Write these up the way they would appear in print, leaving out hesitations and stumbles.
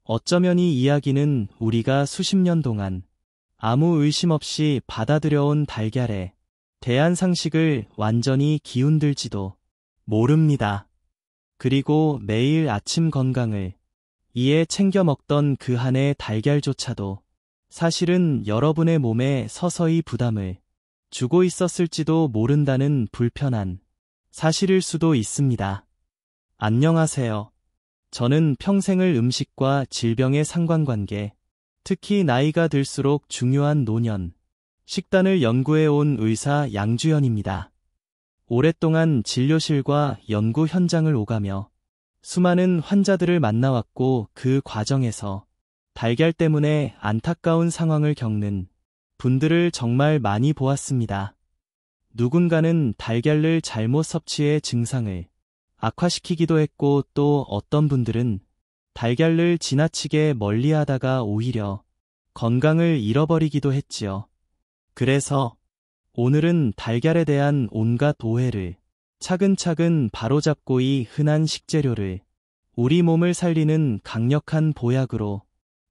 어쩌면 이 이야기는 우리가 수십 년 동안 아무 의심 없이 받아들여온 달걀에 대한 상식을 완전히 기운들지도 모릅니다. 그리고 매일 아침 건강을 이에 챙겨 먹던 그 한 해 달걀조차도 사실은 여러분의 몸에 서서히 부담을 주고 있었을지도 모른다는 불편한 사실일 수도 있습니다. 안녕하세요. 저는 평생을 음식과 질병의 상관관계, 특히 나이가 들수록 중요한 노년, 식단을 연구해온 의사 양주연입니다. 오랫동안 진료실과 연구 현장을 오가며 수많은 환자들을 만나왔고 그 과정에서 달걀 때문에 안타까운 상황을 겪는 분들을 정말 많이 보았습니다. 누군가는 달걀을 잘못 섭취해 증상을 악화시키기도 했고 또 어떤 분들은 달걀을 지나치게 멀리하다가 오히려 건강을 잃어버리기도 했지요. 그래서 오늘은 달걀에 대한 온갖 오해를 차근차근 바로잡고 이 흔한 식재료를 우리 몸을 살리는 강력한 보약으로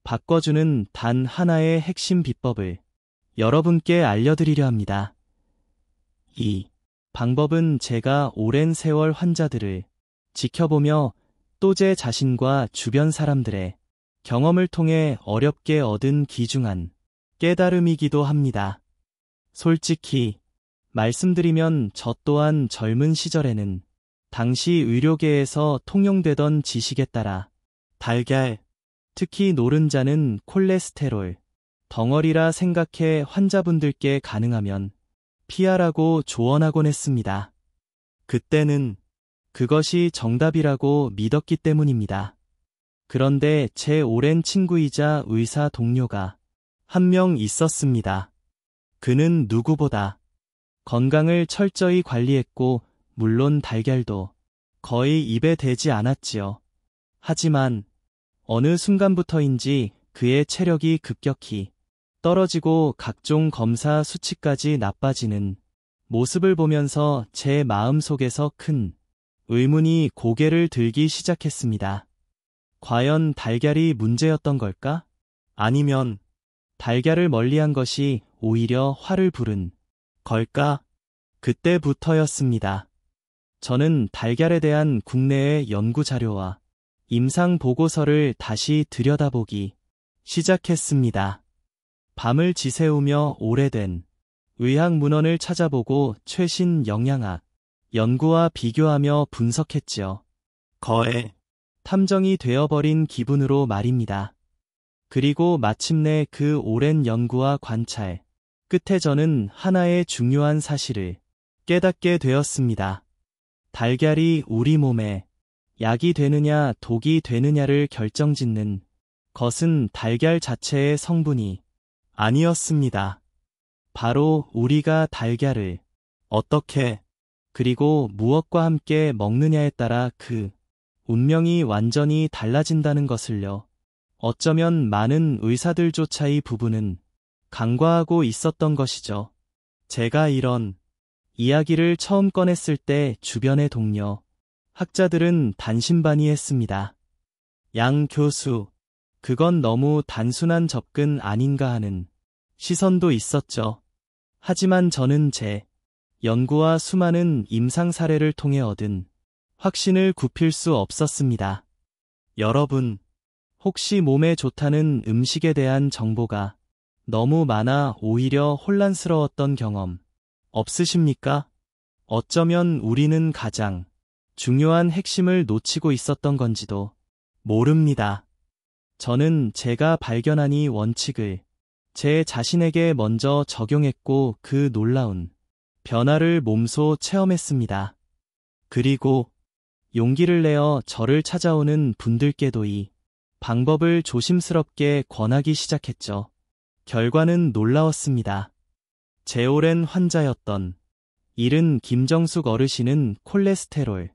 바꿔주는 단 하나의 핵심 비법을 여러분께 알려드리려 합니다. 이 방법은 제가 오랜 세월 환자들을 지켜보며 또 제 자신과 주변 사람들의 경험을 통해 어렵게 얻은 귀중한 깨달음이기도 합니다. 솔직히 말씀드리면 저 또한 젊은 시절에는 당시 의료계에서 통용되던 지식에 따라 달걀, 특히 노른자는 콜레스테롤 덩어리라 생각해 환자분들께 가능하면 피하라고 조언하곤 했습니다. 그때는 그것이 정답이라고 믿었기 때문입니다. 그런데 제 오랜 친구이자 의사 동료가 한 명 있었습니다. 그는 누구보다 건강을 철저히 관리했고 물론 달걀도 거의 입에 대지 않았지요. 하지만 어느 순간부터인지 그의 체력이 급격히 떨어지고 각종 검사 수치까지 나빠지는 모습을 보면서 제 마음속에서 큰 의문이 고개를 들기 시작했습니다. 과연 달걀이 문제였던 걸까? 아니면 달걀을 멀리한 것이 오히려 화를 부른 걸까? 그때부터였습니다. 저는 달걀에 대한 국내의 연구 자료와 임상 보고서를 다시 들여다보기 시작했습니다. 밤을 지새우며 오래된 의학 문헌을 찾아보고 최신 영양학 연구와 비교하며 분석했지요. 거의 탐정이 되어버린 기분으로 말입니다. 그리고 마침내 그 오랜 연구와 관찰 끝에 저는 하나의 중요한 사실을 깨닫게 되었습니다. 달걀이 우리 몸에 약이 되느냐 독이 되느냐를 결정짓는 것은 달걀 자체의 성분이 아니었습니다. 바로 우리가 달걀을 어떻게 그리고 무엇과 함께 먹느냐에 따라 그 운명이 완전히 달라진다는 것을요. 어쩌면 많은 의사들조차 이 부분은 간과하고 있었던 것이죠. 제가 이런 이야기를 처음 꺼냈을 때 주변의 동료, 학자들은 반신반의했습니다. 양 교수, 그건 너무 단순한 접근 아닌가 하는 시선도 있었죠. 하지만 저는 제 연구와 수많은 임상 사례를 통해 얻은 확신을 굽힐 수 없었습니다. 여러분, 혹시 몸에 좋다는 음식에 대한 정보가 너무 많아 오히려 혼란스러웠던 경험 없으십니까? 어쩌면 우리는 가장 중요한 핵심을 놓치고 있었던 건지도 모릅니다. 저는 제가 발견한 이 원칙을 제 자신에게 먼저 적용했고 그 놀라운 변화를 몸소 체험했습니다. 그리고 용기를 내어 저를 찾아오는 분들께도 이 방법을 조심스럽게 권하기 시작했죠. 결과는 놀라웠습니다. 제 오랜 환자였던 일은 김정숙 어르신은 콜레스테롤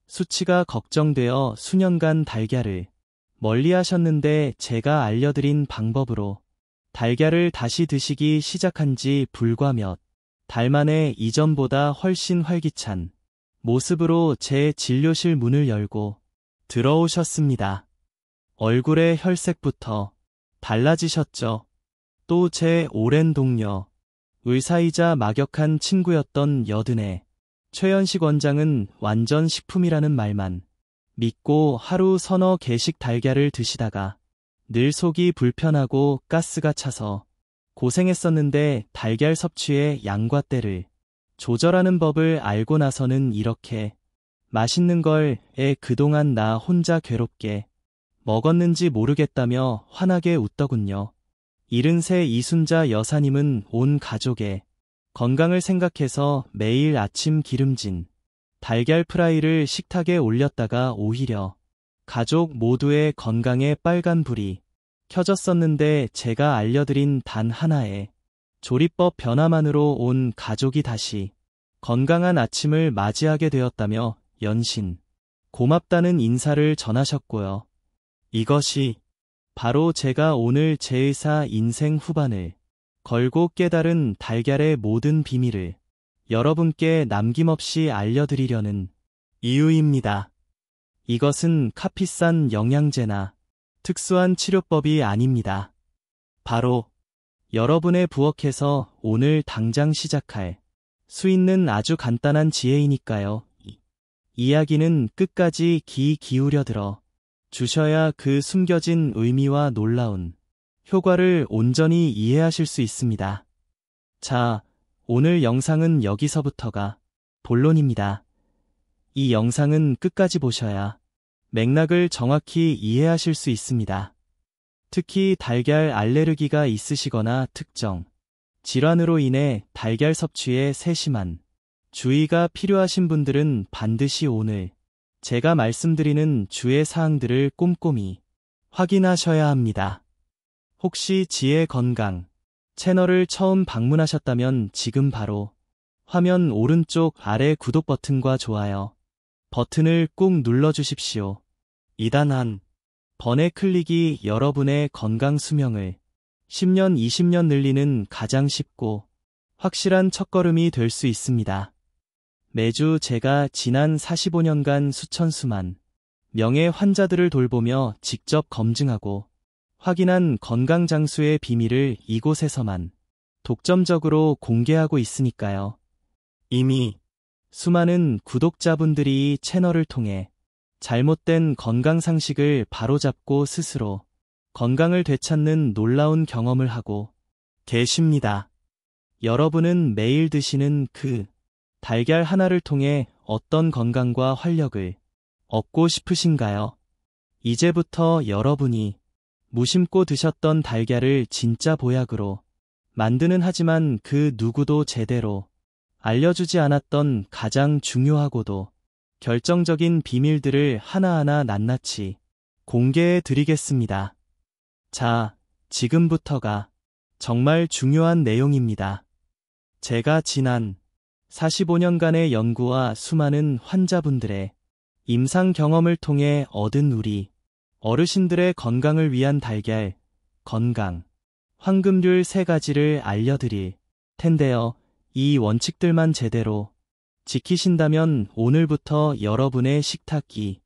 수치가 걱정되어 수년간 달걀을 멀리 하셨는데 제가 알려드린 방법으로 달걀을 다시 드시기 시작한 지 불과 몇 달 만에 이전보다 훨씬 활기찬 모습으로 제 진료실 문을 열고 들어오셨습니다. 얼굴의 혈색부터 달라지셨죠. 또 제 오랜 동료, 의사이자 막역한 친구였던 여든의 최연식 원장은 완전 식품이라는 말만 믿고 하루 서너 개씩 달걀을 드시다가 늘 속이 불편하고 가스가 차서 고생했었는데 달걀 섭취의 양과 때를 조절하는 법을 알고 나서는 이렇게 맛있는 걸 그동안 나 혼자 괴롭게 먹었는지 모르겠다며 환하게 웃더군요. 73 이순자 여사님은 온 가족의 건강을 생각해서 매일 아침 기름진 달걀 프라이를 식탁에 올렸다가 오히려 가족 모두의 건강에 빨간불이 켜졌었는데 제가 알려드린 단 하나의 조리법 변화만으로 온 가족이 다시 건강한 아침을 맞이하게 되었다며 연신 고맙다는 인사를 전하셨고요. 이것이 바로 제가 오늘 제 의사 인생 후반을 걸고 깨달은 달걀의 모든 비밀을 여러분께 남김없이 알려드리려는 이유입니다. 이것은 카피산 영양제나 특수한 치료법이 아닙니다. 바로 여러분의 부엌에서 오늘 당장 시작할 수 있는 아주 간단한 지혜이니까요. 이야기는 끝까지 귀 기울여 들어 주셔야 그 숨겨진 의미와 놀라운 효과를 온전히 이해하실 수 있습니다. 자, 오늘 영상은 여기서부터가 본론입니다. 이 영상은 끝까지 보셔야 맥락을 정확히 이해하실 수 있습니다. 특히 달걀 알레르기가 있으시거나 특정 질환으로 인해 달걀 섭취에 세심한 주의가 필요하신 분들은 반드시 오늘 제가 말씀드리는 주의 사항들을 꼼꼼히 확인하셔야 합니다. 혹시 지혜 건강 채널을 처음 방문하셨다면 지금 바로 화면 오른쪽 아래 구독 버튼과 좋아요 버튼을 꾹 눌러주십시오. 이단 한 번의 클릭이 여러분의 건강 수명을 10년, 20년 늘리는 가장 쉽고 확실한 첫걸음이 될 수 있습니다. 매주 제가 지난 45년간 수천 수만 명의 환자들을 돌보며 직접 검증하고 확인한 건강 장수의 비밀을 이곳에서만 독점적으로 공개하고 있으니까요. 이미 수많은 구독자분들이 이 채널을 통해 잘못된 건강 상식을 바로잡고 스스로 건강을 되찾는 놀라운 경험을 하고 계십니다. 여러분은 매일 드시는 그 달걀 하나를 통해 어떤 건강과 활력을 얻고 싶으신가요? 이제부터 여러분이 무심코 드셨던 달걀을 진짜 보약으로 만드는 하지만 그 누구도 제대로 알려주지 않았던 가장 중요하고도 결정적인 비밀들을 하나하나 낱낱이 공개해 드리겠습니다. 자, 지금부터가 정말 중요한 내용입니다. 제가 지난 45년간의 연구와 수많은 환자분들의 임상 경험을 통해 얻은 우리 어르신들의 건강을 위한 달걀, 건강, 황금률 3가지를 알려드릴 텐데요. 이 원칙들만 제대로 지키신다면 오늘부터 여러분의 식탁이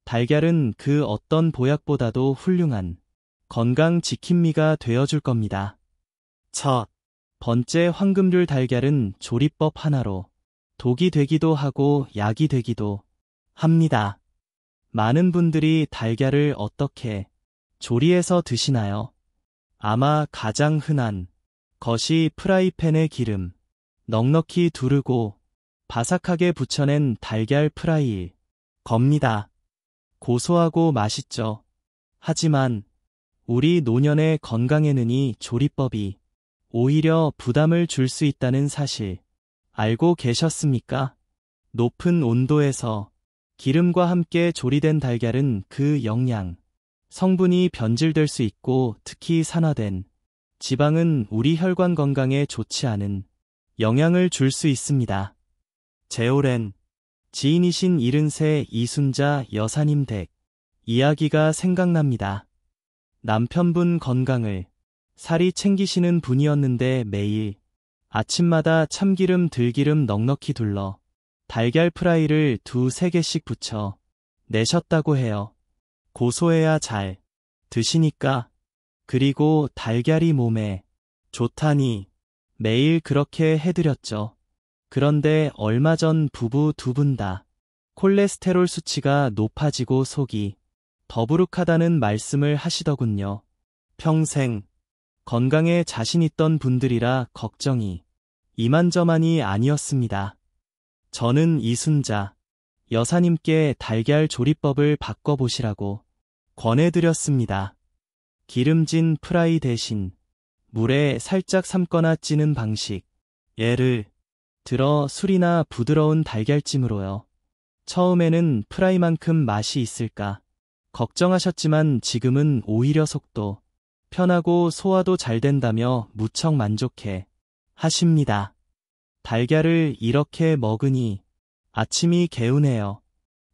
달걀은 그 어떤 보약보다도 훌륭한 건강 지킴미가 되어줄 겁니다. 첫 번째 황금률 달걀은 조리법 하나로 독이 되기도 하고 약이 되기도 합니다. 많은 분들이 달걀을 어떻게 조리해서 드시나요? 아마 가장 흔한 것이 프라이팬에 기름 넉넉히 두르고 바삭하게 부쳐낸 달걀 프라이일 겁니다. 고소하고 맛있죠. 하지만 우리 노년의 건강에는 이 조리법이 오히려 부담을 줄 수 있다는 사실 알고 계셨습니까? 높은 온도에서 기름과 함께 조리된 달걀은 그 영양, 성분이 변질될 수 있고 특히 산화된 지방은 우리 혈관 건강에 좋지 않은 영향을 줄 수 있습니다. 제 오랜 지인이신 73 이순자 여사님 댁 이야기가 생각납니다. 남편분 건강을 살이 챙기시는 분이었는데 매일 아침마다 참기름 들기름 넉넉히 둘러 달걀 프라이를 2-3개씩 부쳐 내셨다고 해요. 고소해야 잘 드시니까. 그리고 달걀이 몸에 좋다니 매일 그렇게 해드렸죠. 그런데 얼마 전 부부 두 분 다 콜레스테롤 수치가 높아지고 속이 더부룩하다는 말씀을 하시더군요. 평생 건강에 자신 있던 분들이라 걱정이 이만저만이 아니었습니다. 저는 이순자 여사님께 달걀 조리법을 바꿔보시라고 권해드렸습니다. 기름진 프라이 대신 물에 살짝 삶거나 찌는 방식. 예를 들어 술이나 부드러운 달걀찜으로요. 처음에는 프라이만큼 맛이 있을까 걱정하셨지만 지금은 오히려 속도 편하고 소화도 잘 된다며 무척 만족해 하십니다. 달걀을 이렇게 먹으니 아침이 개운해요.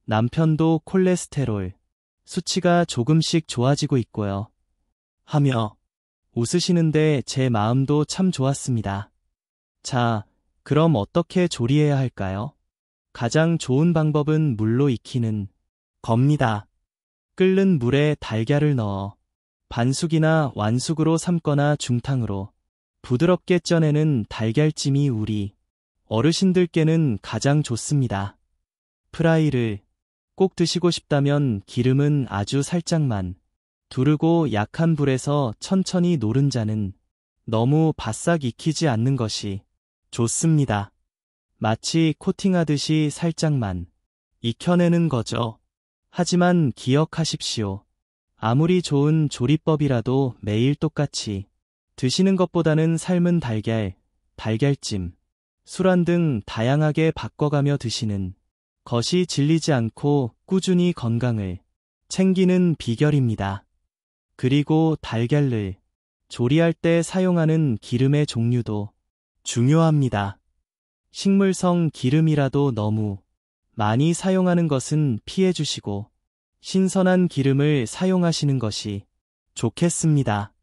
남편도 콜레스테롤 수치가 조금씩 좋아지고 있고요. 하며 웃으시는데 제 마음도 참 좋았습니다. 자, 그럼 어떻게 조리해야 할까요? 가장 좋은 방법은 물로 익히는 겁니다. 끓는 물에 달걀을 넣어 반숙이나 완숙으로 삶거나 중탕으로 부드럽게 쪄내는 달걀찜이 우리 어르신들께는 가장 좋습니다. 프라이를 꼭 드시고 싶다면 기름은 아주 살짝만 두르고 약한 불에서 천천히 노른자는 너무 바싹 익히지 않는 것이 좋습니다. 마치 코팅하듯이 살짝만 익혀내는 거죠. 하지만 기억하십시오. 아무리 좋은 조리법이라도 매일 똑같이 드시는 것보다는 삶은 달걀, 달걀찜, 술안 등 다양하게 바꿔가며 드시는 것이 질리지 않고 꾸준히 건강을 챙기는 비결입니다. 그리고 달걀을 조리할 때 사용하는 기름의 종류도 중요합니다. 식물성 기름이라도 너무 많이 사용하는 것은 피해 주시고 신선한 기름을 사용하시는 것이 좋겠습니다.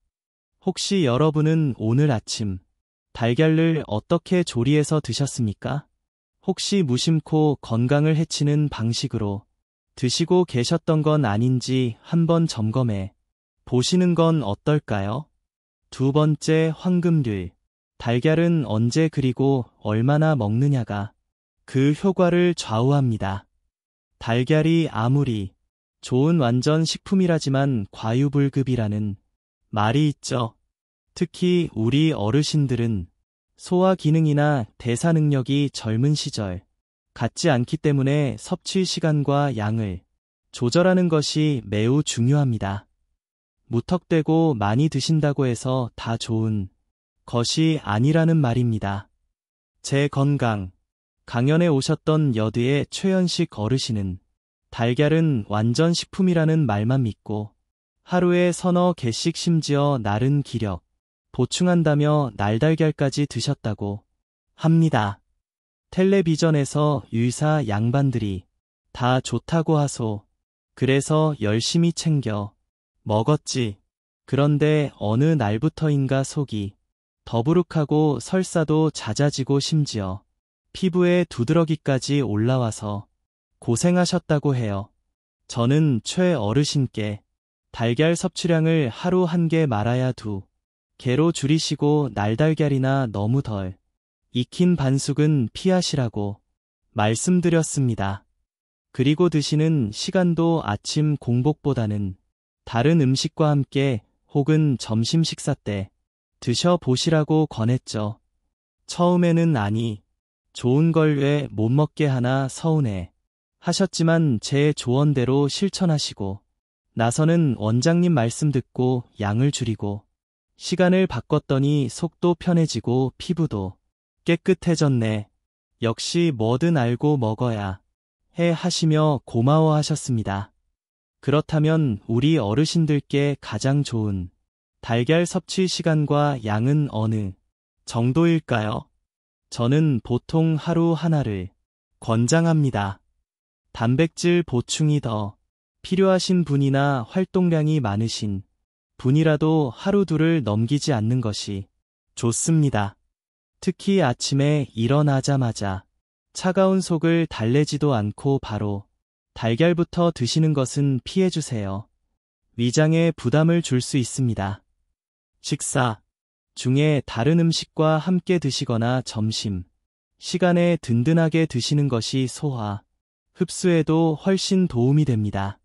혹시 여러분은 오늘 아침 달걀을 어떻게 조리해서 드셨습니까? 혹시 무심코 건강을 해치는 방식으로 드시고 계셨던 건 아닌지 한번 점검해 보시는 건 어떨까요? 두 번째, 황금률. 달걀은 언제 그리고 얼마나 먹느냐가 그 효과를 좌우합니다. 달걀이 아무리 좋은 완전 식품이라지만 과유불급이라는 말이 있죠. 특히 우리 어르신들은 소화 기능이나 대사 능력이 젊은 시절 같지 않기 때문에 섭취 시간과 양을 조절하는 것이 매우 중요합니다. 무턱대고 많이 드신다고 해서 다 좋은 것이 아니라는 말입니다. 제 건강 강연에 오셨던 여드의 최연식 어르신은 달걀은 완전 식품이라는 말만 믿고 하루에 서너 개씩 심지어 날은 기력 보충한다며 날달걀까지 드셨다고 합니다. 텔레비전에서 유사 양반들이 다 좋다고 하소. 그래서 열심히 챙겨 먹었지. 그런데 어느 날부터인가 속이 더부룩하고 설사도 잦아지고 심지어 피부에 두드러기까지 올라와서 고생하셨다고 해요. 저는 최어르신께 달걀 섭취량을 하루 1개 말아야 2개로 줄이시고 날달걀이나 너무 덜 익힌 반숙은 피하시라고 말씀드렸습니다. 그리고 드시는 시간도 아침 공복보다는 다른 음식과 함께 혹은 점심 식사 때 드셔보시라고 권했죠. 처음에는 아니, 좋은 걸 왜 못 먹게 하나 서운해 하셨지만 제 조언대로 실천하시고 나서는 원장님 말씀 듣고 양을 줄이고 시간을 바꿨더니 속도 편해지고 피부도 깨끗해졌네. 역시 뭐든 알고 먹어야 해 하시며 고마워하셨습니다. 그렇다면 우리 어르신들께 가장 좋은 달걀 섭취 시간과 양은 어느 정도일까요? 저는 보통 하루 하나를 권장합니다. 단백질 보충이 더 필요하신 분이나 활동량이 많으신 분이라도 하루 2를 넘기지 않는 것이 좋습니다. 특히 아침에 일어나자마자 차가운 속을 달래지도 않고 바로 달걀부터 드시는 것은 피해주세요. 위장에 부담을 줄 수 있습니다. 식사 중에 다른 음식과 함께 드시거나 점심 시간에 든든하게 드시는 것이 소화, 흡수에도 훨씬 도움이 됩니다.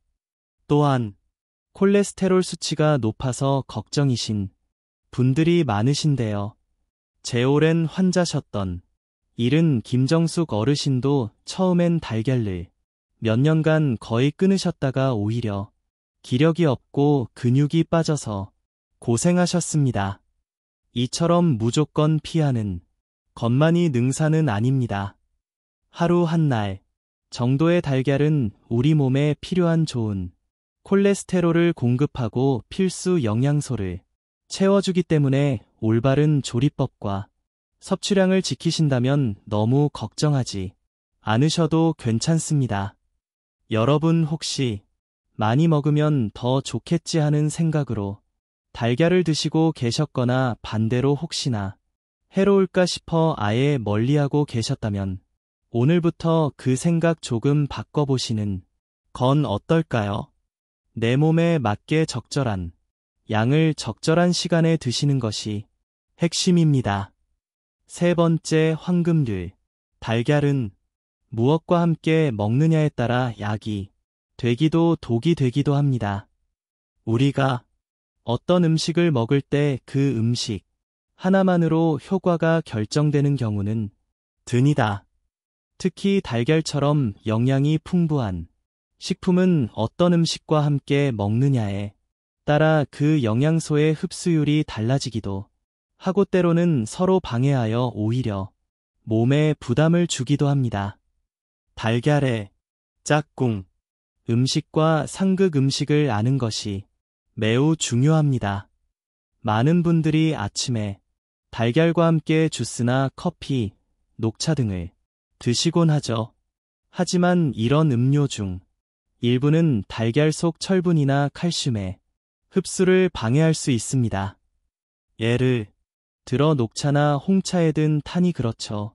또한 콜레스테롤 수치가 높아서 걱정이신 분들이 많으신데요. 제 오랜 환자셨던 일은 김정숙 어르신도 처음엔 달걀을 몇 년간 거의 끊으셨다가 오히려 기력이 없고 근육이 빠져서 고생하셨습니다. 이처럼 무조건 피하는 것만이 능사는 아닙니다. 하루 한 날 정도의 달걀은 우리 몸에 필요한 좋은 콜레스테롤을 공급하고 필수 영양소를 채워주기 때문에 올바른 조리법과 섭취량을 지키신다면 너무 걱정하지 않으셔도 괜찮습니다. 여러분 혹시 많이 먹으면 더 좋겠지 하는 생각으로 달걀을 드시고 계셨거나 반대로 혹시나 해로울까 싶어 아예 멀리하고 계셨다면 오늘부터 그 생각 조금 바꿔보시는 건 어떨까요? 내 몸에 맞게 적절한 양을 적절한 시간에 드시는 것이 핵심입니다. 세 번째, 황금률. 달걀은 무엇과 함께 먹느냐에 따라 약이 되기도 독이 되기도 합니다. 우리가 어떤 음식을 먹을 때 그 음식 하나만으로 효과가 결정되는 경우는 드니다. 특히 달걀처럼 영양이 풍부한 식품은 어떤 음식과 함께 먹느냐에 따라 그 영양소의 흡수율이 달라지기도 하고 때로는 서로 방해하여 오히려 몸에 부담을 주기도 합니다. 달걀의 짝꿍 음식과 상극 음식을 아는 것이 매우 중요합니다. 많은 분들이 아침에 달걀과 함께 주스나 커피, 녹차 등을 드시곤 하죠. 하지만 이런 음료 중 일부는 달걀 속 철분이나 칼슘의 흡수를 방해할 수 있습니다. 예를 들어 녹차나 홍차에 든 탄이 그렇죠.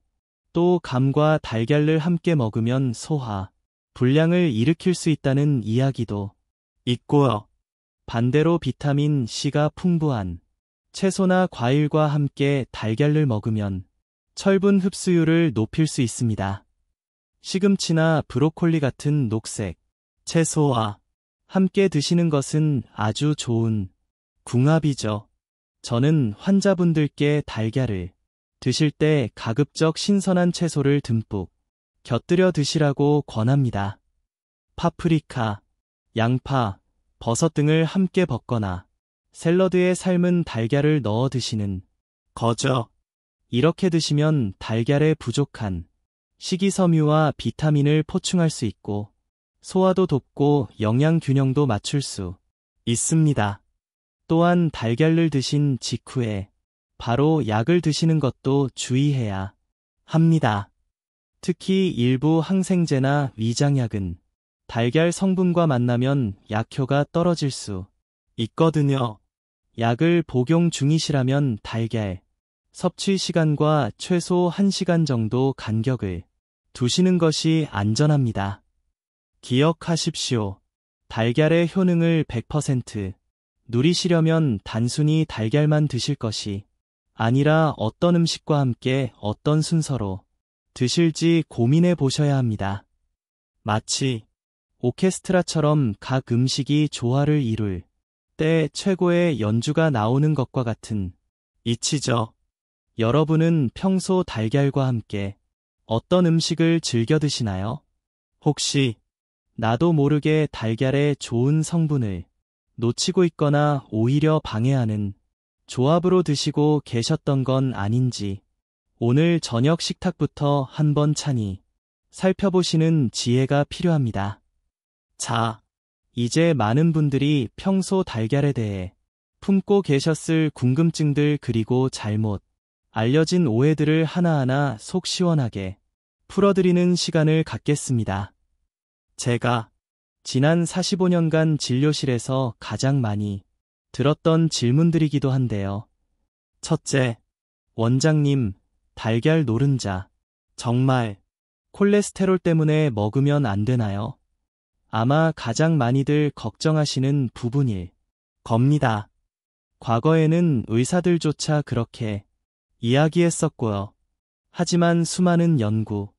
또 감과 달걀을 함께 먹으면 소화, 불량을 일으킬 수 있다는 이야기도 있고요. 반대로 비타민 C가 풍부한 채소나 과일과 함께 달걀을 먹으면 철분 흡수율을 높일 수 있습니다. 시금치나 브로콜리 같은 녹색 채소와 함께 드시는 것은 아주 좋은 궁합이죠. 저는 환자분들께 달걀을 드실 때 가급적 신선한 채소를 듬뿍 곁들여 드시라고 권합니다. 파프리카, 양파, 버섯 등을 함께 볶거나 샐러드에 삶은 달걀을 넣어 드시는 거죠. 이렇게 드시면 달걀에 부족한 식이섬유와 비타민을 보충할 수 있고 소화도 돕고 영양 균형도 맞출 수 있습니다. 또한 달걀을 드신 직후에 바로 약을 드시는 것도 주의해야 합니다. 특히 일부 항생제나 위장약은 달걀 성분과 만나면 약효가 떨어질 수 있거든요. 약을 복용 중이시라면 달걀 섭취 시간과 최소 1시간 정도 간격을 두시는 것이 안전합니다. 기억하십시오. 달걀의 효능을 100% 누리시려면 단순히 달걀만 드실 것이 아니라 어떤 음식과 함께 어떤 순서로 드실지 고민해 보셔야 합니다. 마치 오케스트라처럼 각 음식이 조화를 이룰 때 최고의 연주가 나오는 것과 같은 이치죠. 여러분은 평소 달걀과 함께 어떤 음식을 즐겨 드시나요? 혹시 나도 모르게 달걀의 좋은 성분을 놓치고 있거나 오히려 방해하는 조합으로 드시고 계셨던 건 아닌지 오늘 저녁 식탁부터 한번 찬히 살펴보시는 지혜가 필요합니다. 자, 이제 많은 분들이 평소 달걀에 대해 품고 계셨을 궁금증들 그리고 잘못 알려진 오해들을 하나하나 속 시원하게 풀어드리는 시간을 갖겠습니다. 제가 지난 45년간 진료실에서 가장 많이 들었던 질문들이기도 한데요. 첫째, 원장님, 달걀 노른자 정말 콜레스테롤 때문에 먹으면 안 되나요? 아마 가장 많이들 걱정하시는 부분일 겁니다. 과거에는 의사들조차 그렇게 이야기했었고요. 하지만 수많은 연구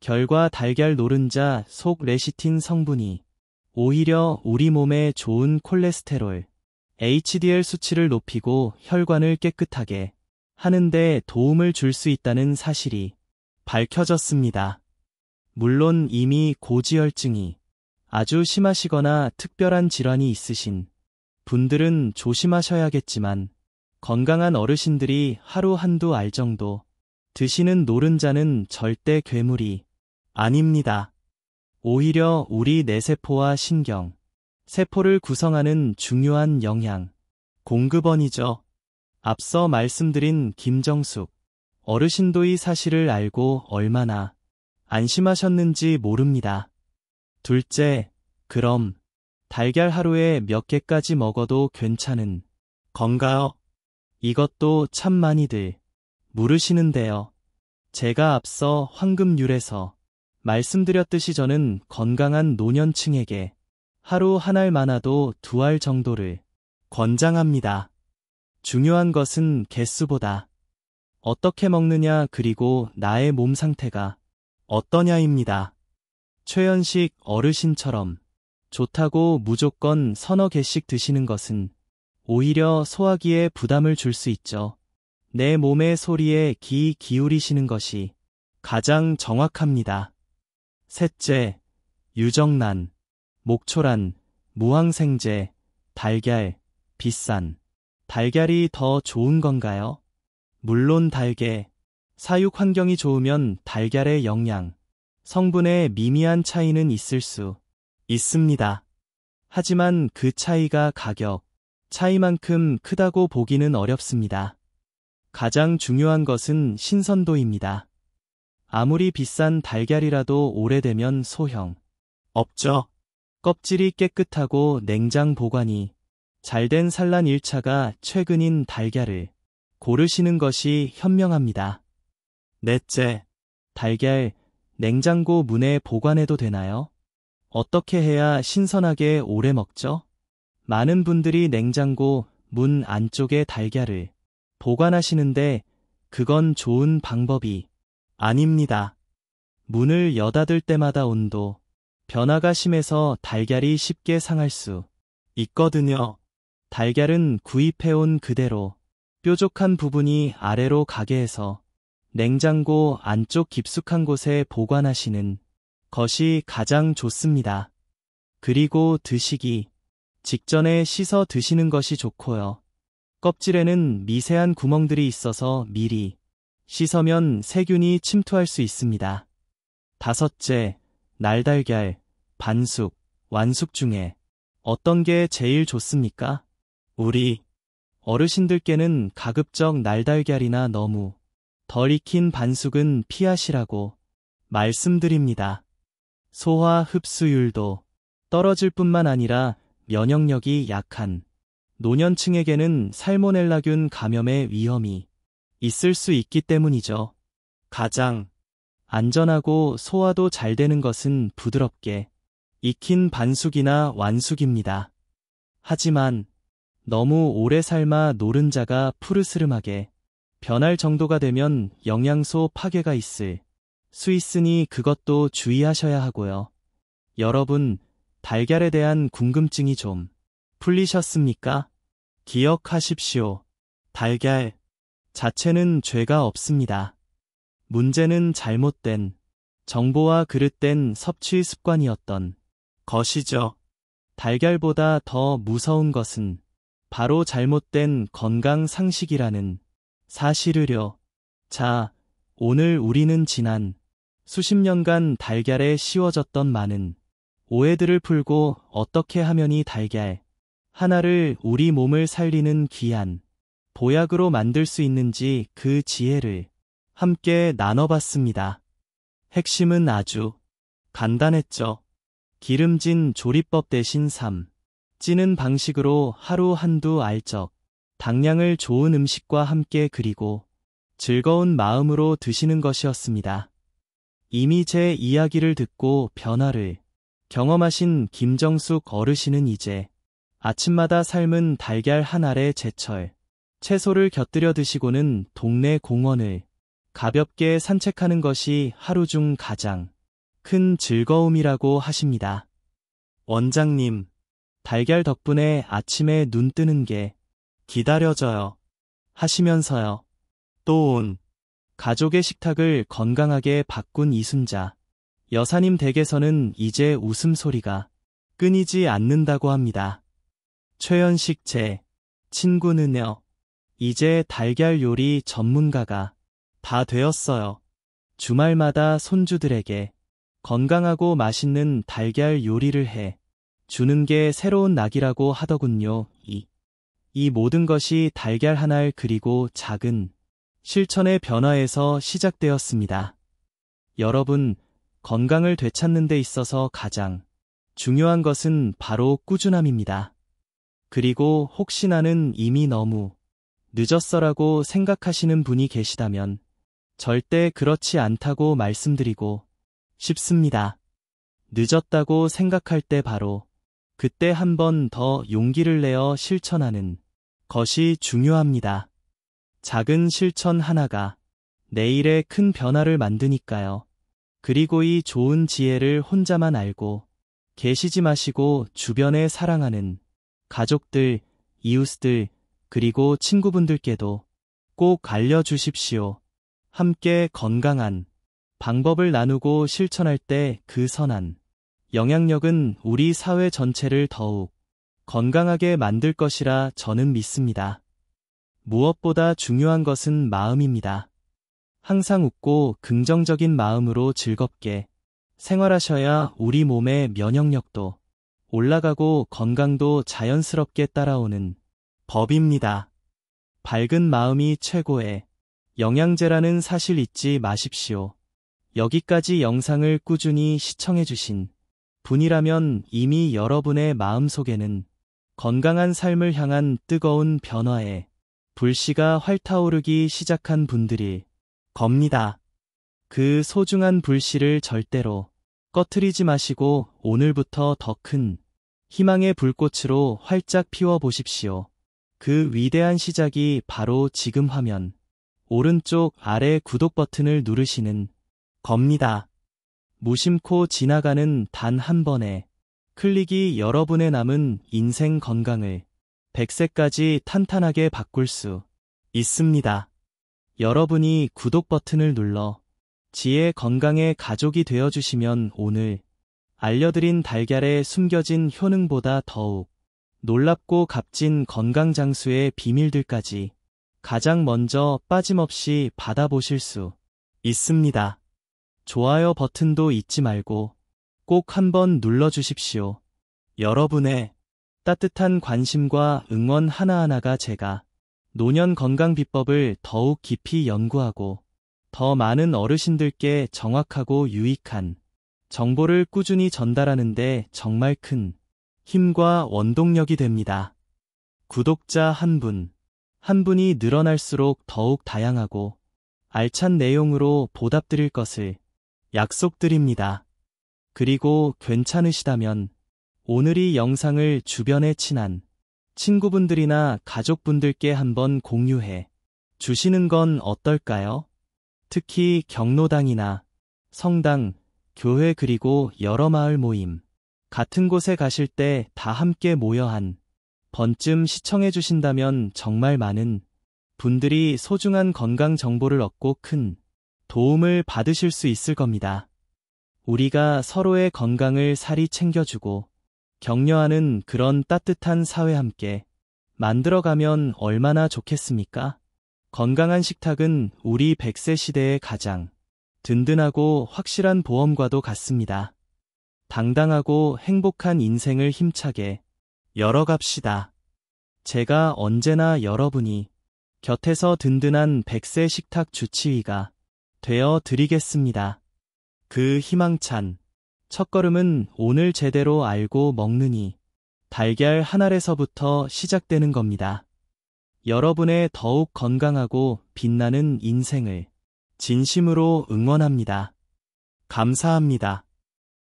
결과 달걀 노른자 속 레시틴 성분이 오히려 우리 몸에 좋은 콜레스테롤, HDL 수치를 높이고 혈관을 깨끗하게 하는데 도움을 줄 수 있다는 사실이 밝혀졌습니다. 물론 이미 고지혈증이 아주 심하시거나 특별한 질환이 있으신 분들은 조심하셔야겠지만 건강한 어르신들이 하루 한두 알 정도 드시는 노른자는 절대 괴물이 아닙니다. 오히려 우리 뇌세포와 신경, 세포를 구성하는 중요한 영양 공급원이죠. 앞서 말씀드린 김정숙 어르신도 이 사실을 알고 얼마나 안심하셨는지 모릅니다. 둘째, 그럼 달걀 하루에 몇 개까지 먹어도 괜찮은 건가요? 이것도 참 많이들 물으시는데요. 제가 앞서 황금률에서 말씀드렸듯이 저는 건강한 노년층에게 하루 한 알 많아도 2알 정도를 권장합니다. 중요한 것은 개수보다 어떻게 먹느냐 그리고 나의 몸 상태가 어떠냐입니다. 최연식 어르신처럼 좋다고 무조건 서너 개씩 드시는 것은 오히려 소화기에 부담을 줄 수 있죠. 내 몸의 소리에 귀 기울이시는 것이 가장 정확합니다. 셋째, 유정란, 목초란, 무항생제, 달걀, 비싼 달걀이 더 좋은 건가요? 물론 달걀, 사육 환경이 좋으면 달걀의 영양, 성분에 미미한 차이는 있을 수 있습니다. 하지만 그 차이가 가격 차이만큼 크다고 보기는 어렵습니다. 가장 중요한 것은 신선도입니다. 아무리 비싼 달걀이라도 오래되면 소형 없죠. 껍질이 깨끗하고 냉장 보관이 잘된 산란 1차가 최근인 달걀을 고르시는 것이 현명합니다. 넷째, 달걀 냉장고 문에 보관해도 되나요? 어떻게 해야 신선하게 오래 먹죠? 많은 분들이 냉장고 문 안쪽에 달걀을 보관하시는데 그건 좋은 방법이 아닙니다. 문을 여닫을 때마다 온도 변화가 심해서 달걀이 쉽게 상할 수 있거든요. 달걀은 구입해온 그대로 뾰족한 부분이 아래로 가게 해서 냉장고 안쪽 깊숙한 곳에 보관하시는 것이 가장 좋습니다. 그리고 드시기 직전에 씻어 드시는 것이 좋고요. 껍질에는 미세한 구멍들이 있어서 미리 씻으면 세균이 침투할 수 있습니다. 다섯째, 날달걀, 반숙, 완숙 중에 어떤 게 제일 좋습니까? 우리 어르신들께는 가급적 날달걀이나 너무 덜 익힌 반숙은 피하시라고 말씀드립니다. 소화 흡수율도 떨어질 뿐만 아니라 면역력이 약한 노년층에게는 살모넬라균 감염의 위험이 있을 수 있기 때문이죠. 가장 안전하고 소화도 잘 되는 것은 부드럽게 익힌 반숙이나 완숙입니다. 하지만 너무 오래 삶아 노른자가 푸르스름하게 변할 정도가 되면 영양소 파괴가 있을 수 있으니 그것도 주의하셔야 하고요. 여러분, 달걀에 대한 궁금증이 좀 풀리셨습니까? 기억하십시오. 달걀 자체는 죄가 없습니다. 문제는 잘못된 정보와 그릇된 섭취 습관이었던 것이죠. 달걀보다 더 무서운 것은 바로 잘못된 건강 상식이라는 사실을요. 자, 오늘 우리는 지난 수십 년간 달걀에 씌워졌던 많은 오해들을 풀고 어떻게 하면 이 달걀 하나를 우리 몸을 살리는 귀한 보약으로 만들 수 있는지 그 지혜를 함께 나눠봤습니다. 핵심은 아주 간단했죠. 기름진 조리법 대신 찌는 방식으로 하루 한두 알적 당량을 좋은 음식과 함께 그리고 즐거운 마음으로 드시는 것이었습니다. 이미 제 이야기를 듣고 변화를 경험하신 김정숙 어르신은 이제 아침마다 삶은 달걀 한 알에 제철, 채소를 곁들여 드시고는 동네 공원을 가볍게 산책하는 것이 하루 중 가장 큰 즐거움이라고 하십니다. 원장님, 달걀 덕분에 아침에 눈 뜨는 게 기다려져요. 하시면서요. 또 온 가족의 식탁을 건강하게 바꾼 이순자 여사님 댁에서는 이제 웃음소리가 끊이지 않는다고 합니다. 최연식 제 친구는요. 이제 달걀 요리 전문가가 다 되었어요. 주말마다 손주들에게 건강하고 맛있는 달걀 요리를 해 주는 게 새로운 낙이라고 하더군요. 이 모든 것이 달걀 한 알 그리고 작은 실천의 변화에서 시작되었습니다. 여러분, 건강을 되찾는 데 있어서 가장 중요한 것은 바로 꾸준함입니다. 그리고 혹시 나는 이미 너무 늦었어라고 생각하시는 분이 계시다면 절대 그렇지 않다고 말씀드리고 싶습니다. 늦었다고 생각할 때 바로 그때 한 번 더 용기를 내어 실천하는 것이 중요합니다. 작은 실천 하나가 내일의 큰 변화를 만드니까요. 그리고 이 좋은 지혜를 혼자만 알고 계시지 마시고 주변에 사랑하는 가족들, 이웃들, 그리고 친구분들께도 꼭 알려주십시오. 함께 건강한 방법을 나누고 실천할 때 그 선한 영향력은 우리 사회 전체를 더욱 건강하게 만들 것이라 저는 믿습니다. 무엇보다 중요한 것은 마음입니다. 항상 웃고 긍정적인 마음으로 즐겁게 생활하셔야 우리 몸의 면역력도 올라가고 건강도 자연스럽게 따라오는 법입니다. 밝은 마음이 최고의 영양제라는 사실 잊지 마십시오. 여기까지 영상을 꾸준히 시청해주신 분이라면 이미 여러분의 마음속에는 건강한 삶을 향한 뜨거운 변화의 불씨가 활타오르기 시작한 분들일 겁니다. 그 소중한 불씨를 절대로 꺼트리지 마시고 오늘부터 더 큰 희망의 불꽃으로 활짝 피워보십시오. 그 위대한 시작이 바로 지금 화면 오른쪽 아래 구독 버튼을 누르시는 겁니다. 무심코 지나가는 단 한 번의 클릭이 여러분의 남은 인생 건강을 100세까지 탄탄하게 바꿀 수 있습니다. 여러분이 구독 버튼을 눌러 지혜 건강의 가족이 되어주시면 오늘 알려드린 달걀에 숨겨진 효능보다 더욱 놀랍고 값진 건강 장수의 비밀들까지 가장 먼저 빠짐없이 받아보실 수 있습니다. 좋아요 버튼도 잊지 말고 꼭 한번 눌러주십시오. 여러분의 따뜻한 관심과 응원 하나하나가 제가 노년 건강 비법을 더욱 깊이 연구하고 더 많은 어르신들께 정확하고 유익한 정보를 꾸준히 전달하는 데 정말 큰 힘과 원동력이 됩니다. 구독자 한 분, 한 분이 늘어날수록 더욱 다양하고 알찬 내용으로 보답드릴 것을 약속드립니다. 그리고 괜찮으시다면 오늘 이 영상을 주변에 친한 친구분들이나 가족분들께 한번 공유해 주시는 건 어떨까요? 특히 경로당이나 성당, 교회 그리고 여러 마을 모임 같은 곳에 가실 때 다 함께 모여 한 번쯤 시청해 주신다면 정말 많은 분들이 소중한 건강 정보를 얻고 큰 도움을 받으실 수 있을 겁니다. 우리가 서로의 건강을 살이 챙겨주고 격려하는 그런 따뜻한 사회 함께 만들어가면 얼마나 좋겠습니까? 건강한 식탁은 우리 100세 시대의 가장 든든하고 확실한 보험과도 같습니다. 당당하고 행복한 인생을 힘차게 열어갑시다. 제가 언제나 여러분이 곁에서 든든한 100세 식탁 주치의가 되어 드리겠습니다. 그 희망찬 첫걸음은 오늘 제대로 알고 먹느니 달걀 한 알에서부터 시작되는 겁니다. 여러분의 더욱 건강하고 빛나는 인생을 진심으로 응원합니다. 감사합니다.